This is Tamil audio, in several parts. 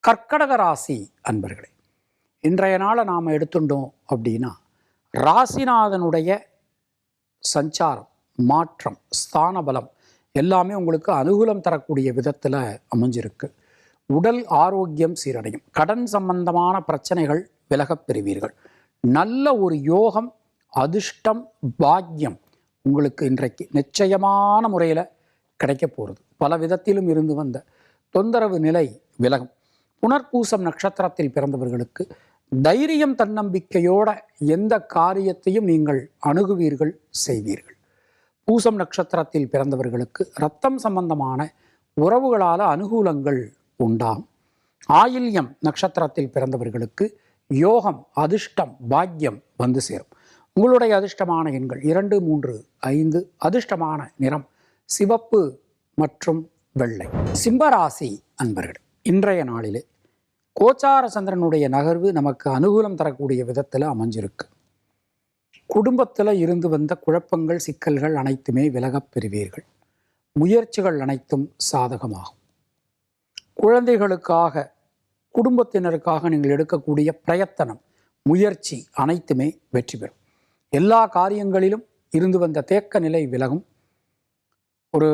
கர்க்கடக ராசி அன்பர்களே, இன்றைய நாளை நாம் எடுத்துட்டோம் அப்படின்னா ராசிநாதனுடைய சஞ்சாரம், மாற்றம், ஸ்தான பலம் எல்லாமே உங்களுக்கு அனுகூலம் தரக்கூடிய விதத்தில் அமைஞ்சிருக்கு. உடல் ஆரோக்கியம் சீரடையும். கடன் சம்பந்தமான பிரச்சனைகள் விலகப் பெறுவீர்கள். நல்ல ஒரு யோகம், அதிர்ஷ்டம், பாக்கியம் உங்களுக்கு இன்றைக்கு நிச்சயமான முறையில் கிடைக்க போகிறது. பல விதத்திலும் இருந்து வந்த தொந்தரவு நிலை விலகும். புனர்பூசம் நட்சத்திரத்தில் பிறந்தவர்களுக்கு தைரியம், தன்னம்பிக்கையோட எந்த காரியத்தையும் நீங்கள் அணுகுவீர்கள், செய்வீர்கள். பூசம் நட்சத்திரத்தில் பிறந்தவர்களுக்கு இரத்தம் சம்பந்தமான உறவுகளால் அனுகூலங்கள் உண்டாகும். ஆயில்யம் நட்சத்திரத்தில் பிறந்தவர்களுக்கு யோகம், அதிர்ஷ்டம், பாக்கியம் வந்து சேரும். உங்களுடைய அதிர்ஷ்டமான எண்கள் 2, 3, 5. அதிர்ஷ்டமான நிறம் சிவப்பு மற்றும் வெள்ளை. சிம்மராசி அன்பர்கள், இன்றைய நாளிலே கோச்சார சந்திரனுடைய நகர்வு நமக்கு அனுகூலம் தரக்கூடிய விதத்தில் அமைஞ்சிருக்கு. குடும்பத்தில் இருந்து வந்த குழப்பங்கள், சிக்கல்கள் அனைத்துமே விலகப் பெறுவீர்கள். முயற்சிகள் அனைத்தும் சாதகமாகும். குழந்தைகளுக்காக, குடும்பத்தினருக்காக நீங்கள் எடுக்கக்கூடிய பிரயத்தனம், முயற்சி அனைத்துமே வெற்றி பெறும். எல்லா காரியங்களிலும் இருந்து வந்த தேக்க நிலை விலகும். ஒரு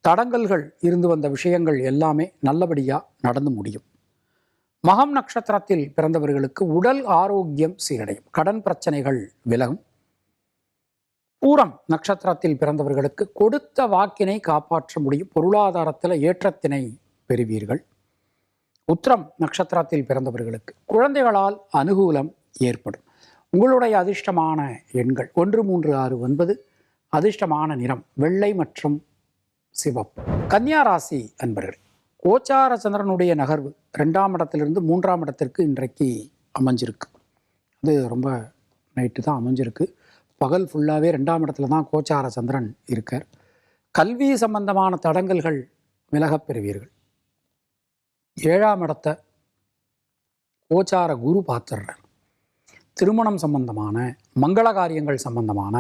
தடங்கல்கள் இருந்து வந்த விஷயங்கள் எல்லாமே நல்லபடியாக நடந்து முடியும். மகம் நட்சத்திரத்தில் பிறந்தவர்களுக்கு உடல் ஆரோக்கியம் சீரடையும். கடன் பிரச்சனைகள் விலகும். பூரம் நட்சத்திரத்தில் பிறந்தவர்களுக்கு கொடுத்த வாக்கினை காப்பாற்ற முடியும். பொருளாதாரத்தில் ஏற்றத்தினை பெறுவீர்கள். உத்திரம் நட்சத்திரத்தில் பிறந்தவர்களுக்கு குழந்தைகளால் அனுகூலம் ஏற்படும். உங்களுடைய அதிர்ஷ்டமான எண்கள் 1, 3, 6, 9. அதிர்ஷ்டமான நிறம் வெள்ளை மற்றும் சிவப்பு. கன்னியா ராசி அன்பர்கள், கோச்சார சந்திரனுடைய நகர்வு 2ஆம் இடத்திலிருந்து 3ஆம் இடத்திற்கு இன்றைக்கு அமைஞ்சிருக்கு. அது ரொம்ப நைட்டு தான் அமைஞ்சிருக்கு. பகல் ஃபுல்லாகவே 2ஆம் இடத்துல தான் கோச்சார சந்திரன் இருக்கார். கல்வி சம்பந்தமான தடங்கல்கள் விலகப் பெறுவீர்கள். 7ஆம் இடத்தை கோச்சார குரு பார்த்துடுறார். திருமணம் சம்பந்தமான, மங்கள காரியங்கள் சம்பந்தமான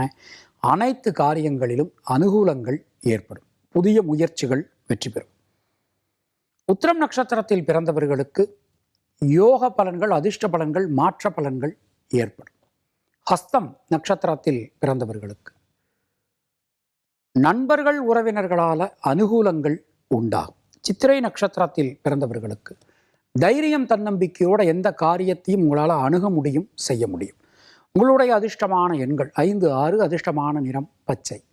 அனைத்து காரியங்களிலும் அனுகூலங்கள் ஏற்படும். புதிய முயற்சிகள் வெற்றி பெறும். உத்திரம் நட்சத்திரத்தில் பிறந்தவர்களுக்கு யோக பலன்கள், அதிர்ஷ்ட பலன்கள், மாற்ற பலன்கள் ஏற்படும். ஹஸ்தம் நட்சத்திரத்தில் பிறந்தவர்களுக்கு நண்பர்கள், உறவினர்களால் அனுகூலங்கள் உண்டாகும். சித்திரை நட்சத்திரத்தில் பிறந்தவர்களுக்கு தைரியம், தன்னம்பிக்கையோட எந்த காரியத்தையும் உங்களால் அணுக முடியும், செய்ய முடியும். உங்களுடைய அதிர்ஷ்டமான எண்கள் 5, 6. அதிர்ஷ்டமான நிறம் பச்சை.